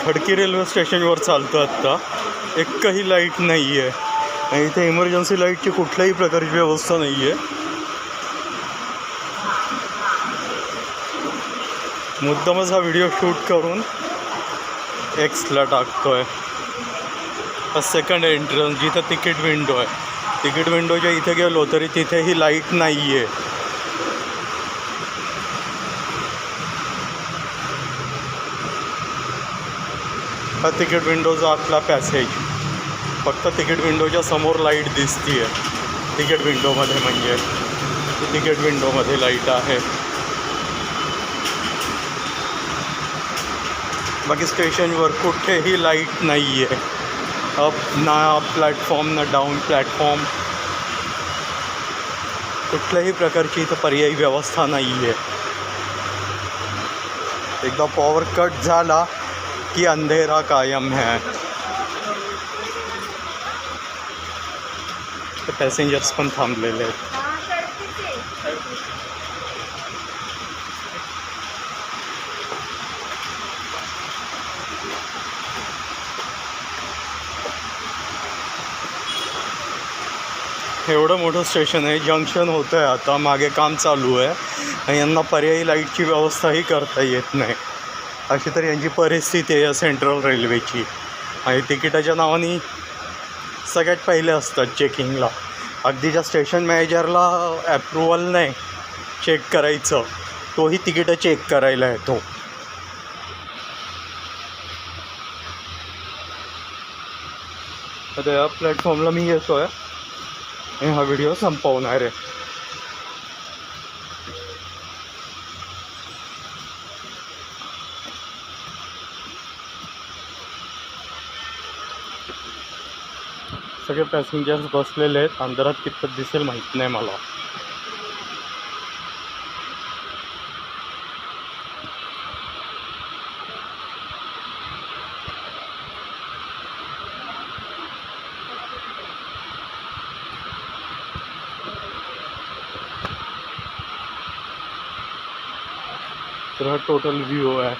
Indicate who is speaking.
Speaker 1: Khadki railway स्टेशनवर चालतो आत्ता. एकही लाईट नाही आहे आणि इथे इमर्जन्सी लाईटची कुठल्याही प्रकारची व्यवस्था नाही आहे. मुद्दामच हा व्हिडिओ शूट करून एक्सला टाकतोय. सेकंड एंट्रन्स जिथं तिकीट विंडो आहे, तिकीट विंडोच्या इथे गेलो तरी तिथेही लाईट नाही आहे. हा तिकीट विंडोचा आतला पॅसेज. फक्त तिकीट विंडोच्या समोर लाईट दिसती आहे. तिकीट विंडोमध्ये म्हणजे तिकीट विंडोमध्ये लाईट आहे. बाकी स्टेशनवर कुठेही लाईट नाही आहे. अप ना प्लॅटफॉर्म ना डाऊन प्लॅटफॉर्म, कुठल्याही प्रकारची इथं पर्यायी व्यवस्था नाही आहे. एकदा पॉवर कट झाला की अंधेरा कायम है. पॅसेंजर्स पण थांबलेले आहेत. एवढं मोठं स्टेशन आहे, जंक्शन होतं आहे आता, मागे काम चालू आहे आणि यांना पर्यायी लाईटची व्यवस्थाही करता येत नाही. अशी तर यांची परिस्थिती आहे या सेंट्रल रेल्वेची. आणि तिकिटाच्या नावाने सगळ्यात पहिले असतात चेकिंगला. अगदी ज्या स्टेशन मॅनेजरला ॲप्रुव्हल नाही चेक करायचं, तोही तिकीटं चेक करायला येतो. आता या प्लॅटफॉर्मला मी येतो आहे आणि हा व्हिडिओ संपवणार आहे. सगळे पॅसेंजर्स बसलेले आहेत. अंधारात कितपत दिसेल माहीत नाही मला. तर हा टोटल व्ह्यू आहे.